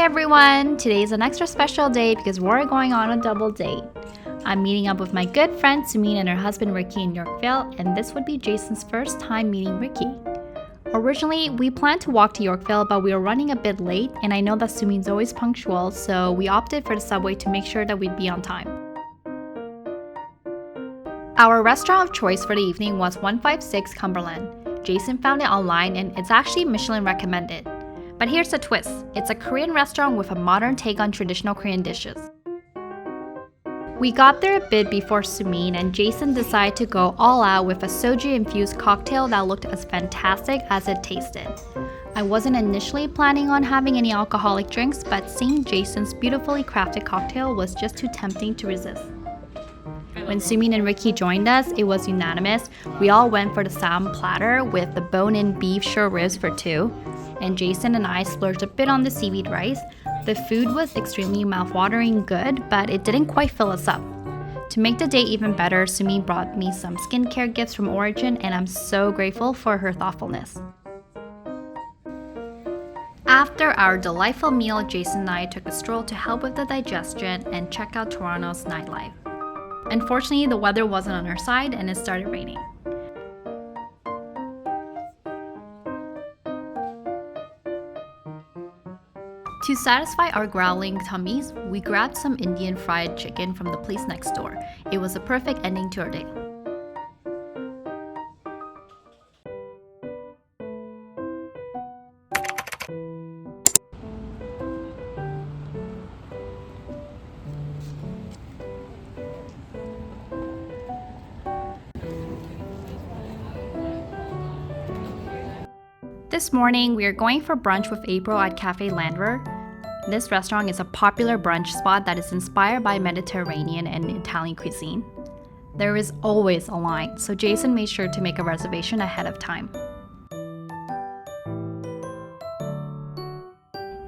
everyone! Today is an extra special day because we're going on a double date. I'm meeting up with my good friend Sumin and her husband Ricky in Yorkville, and this would be Jason's first time meeting Ricky. Originally, we planned to walk to Yorkville, but we were running a bit late, and I know that Sumin's always punctual, so we opted for the subway to make sure that we'd be on time. Our restaurant of choice for the evening was 156 Cumberland. Jason found it online, and it's actually Michelin recommended. But here's the twist. It's a Korean restaurant with a modern take on traditional Korean dishes. We got there a bit before Sumin, and Jason decided to go all out with a soju-infused cocktail that looked as fantastic as it tasted. I wasn't initially planning on having any alcoholic drinks, but seeing Jason's beautifully crafted cocktail was just too tempting to resist. When Sumin and Ricky joined us, it was unanimous. We all went for the salmon platter with the bone-in beef short ribs for two, and Jason and I splurged a bit on the seaweed rice. The food was extremely mouth-watering good, but it didn't quite fill us up. To make the date even better, Sumin brought me some skincare gifts from Origin, and I'm so grateful for her thoughtfulness. After our delightful meal, Jason and I took a stroll to help with the digestion and check out Toronto's nightlife. Unfortunately, the weather wasn't on our side and it started raining. To satisfy our growling tummies, we grabbed some Indian fried chicken from the place next door. It was a perfect ending to our day. This morning, we are going for brunch with April at Cafe Landwehr. This restaurant is a popular brunch spot that is inspired by Mediterranean and Italian cuisine. There is always a line, so Jason made sure to make a reservation ahead of time.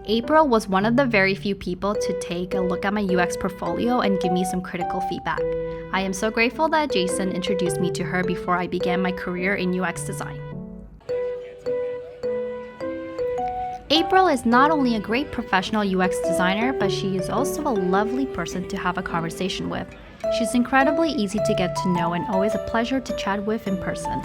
April was one of the very few people to take a look at my UX portfolio and give me some critical feedback. I am so grateful that Jason introduced me to her before I began my career in UX design. April is not only a great professional UX designer, but she is also a lovely person to have a conversation with. She's incredibly easy to get to know and always a pleasure to chat with in person.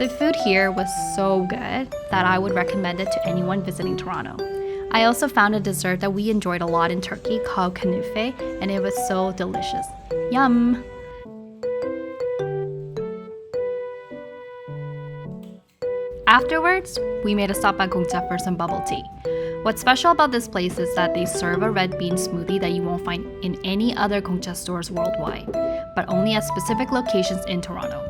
The food here was so good that I would recommend it to anyone visiting Toronto. I also found a dessert that we enjoyed a lot in Turkey called kunefe, and it was so delicious. Yum! Afterwards, we made a stop at Gongcha for some bubble tea. What's special about this place is that they serve a red bean smoothie that you won't find in any other Gongcha stores worldwide, but only at specific locations in Toronto.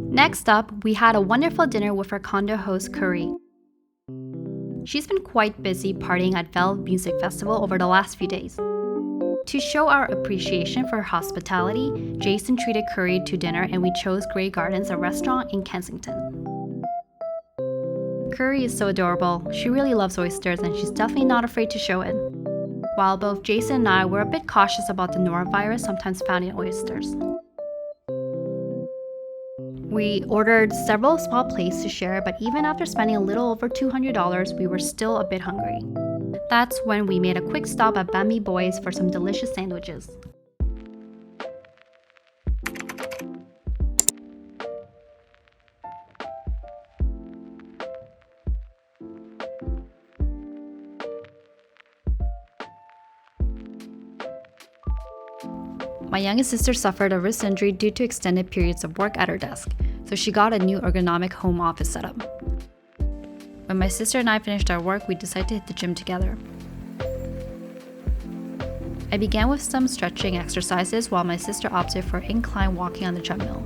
Next up, we had a wonderful dinner with our condo host, Curry. She's been quite busy partying at Vel Music Festival over the last few days. To show our appreciation for her hospitality, Jason treated Curry to dinner and we chose Grey Gardens, a restaurant in Kensington. Curry is so adorable. She really loves oysters and she's definitely not afraid to show it. While both Jason and I were a bit cautious about the norovirus sometimes found in oysters. We ordered several small plates to share, but even after spending a little over $200, we were still a bit hungry. That's when we made a quick stop at Bambi Boys for some delicious sandwiches. My youngest sister suffered a wrist injury due to extended periods of work at her desk, so she got a new ergonomic home office setup. When my sister and I finished our work, we decided to hit the gym together. I began with some stretching exercises while my sister opted for incline walking on the treadmill.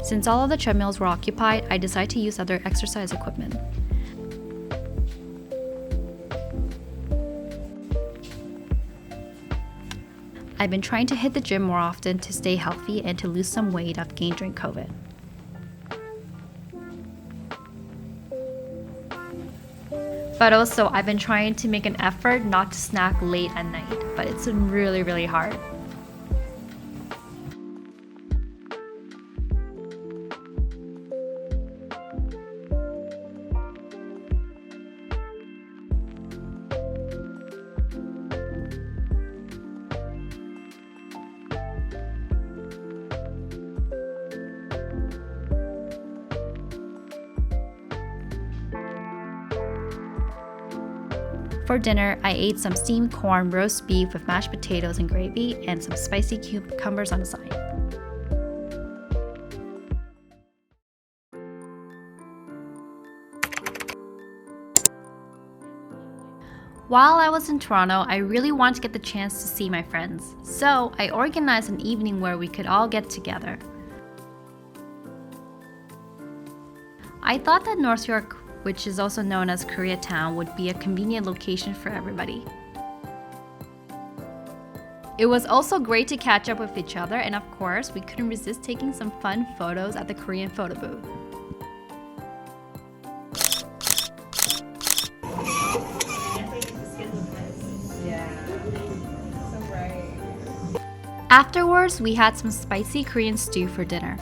Since all of the treadmills were occupied, I decided to use other exercise equipment. I've been trying to hit the gym more often to stay healthy and to lose some weight I've gained during COVID. But also, I've been trying to make an effort not to snack late at night, but it's been really hard. For dinner, I ate some steamed corn roast beef with mashed potatoes and gravy and some spicy cucumbers on the side. While I was in Toronto, I really wanted to get the chance to see my friends, so I organized an evening where we could all get together. I thought that North York, which is also known as Koreatown, would be a convenient location for everybody. It was also great to catch up with each other, and of course, we couldn't resist taking some fun photos at the Korean photo booth. Afterwards, we had some spicy Korean stew for dinner.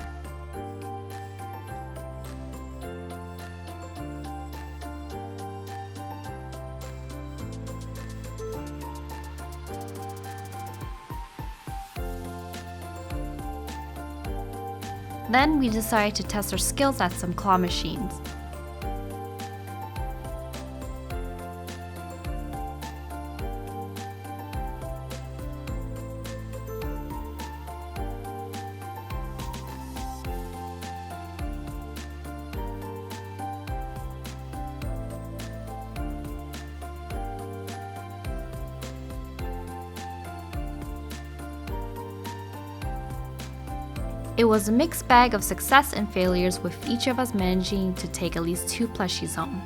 Then we decided to test our skills at some claw machines. It was a mixed bag of success and failures, with each of us managing to take at least 2 plushies home.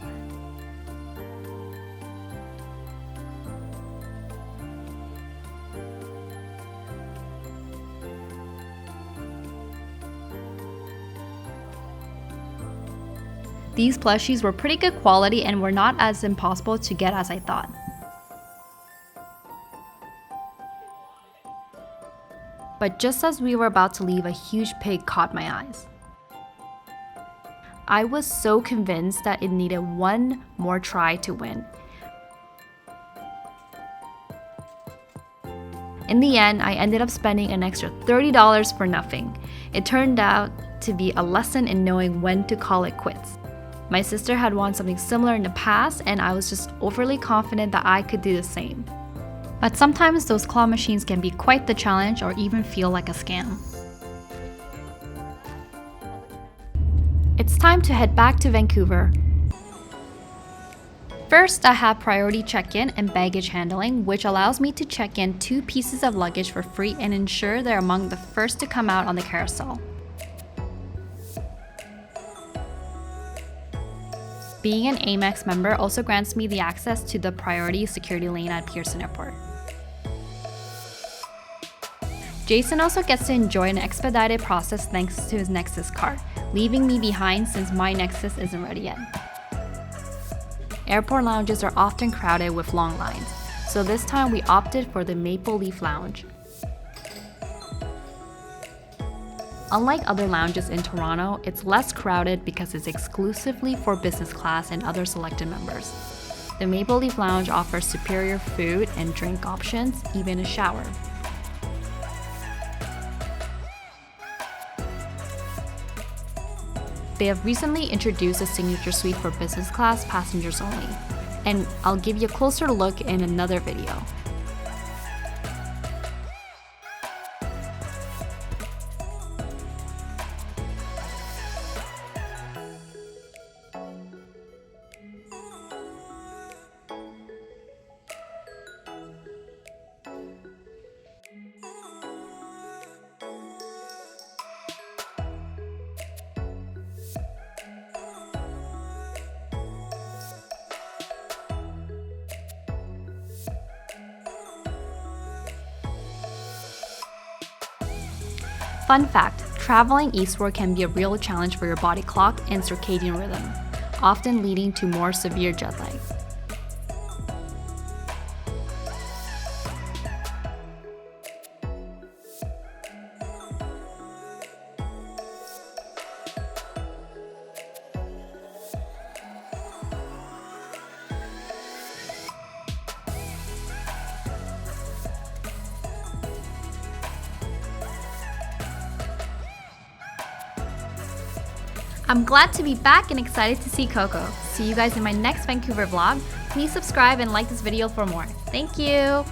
These plushies were pretty good quality and were not as impossible to get as I thought. But just as we were about to leave, a huge pig caught my eyes. I was so convinced that it needed one more try to win. In the end, I ended up spending an extra $30 for nothing. It turned out to be a lesson in knowing when to call it quits. My sister had won something similar in the past, and I was just overly confident that I could do the same. But sometimes those claw machines can be quite the challenge or even feel like a scam. It's time to head back to Vancouver. First, I have priority check-in and baggage handling, which allows me to check in 2 pieces of luggage for free and ensure they're among the first to come out on the carousel. Being an Amex member also grants me the access to the priority security lane at Pearson Airport. Jason also gets to enjoy an expedited process thanks to his Nexus card, leaving me behind since my Nexus isn't ready yet. Airport lounges are often crowded with long lines, so this time we opted for the Maple Leaf Lounge. Unlike other lounges in Toronto, it's less crowded because it's exclusively for business class and other selected members. The Maple Leaf Lounge offers superior food and drink options, even a shower. They have recently introduced a signature suite for business class passengers only, and I'll give you a closer look in another video. Fun fact, traveling eastward can be a real challenge for your body clock and circadian rhythm, often leading to more severe jet lag. I'm glad to be back and excited to see Coco. See you guys in my next Vancouver vlog. Please subscribe and like this video for more. Thank you!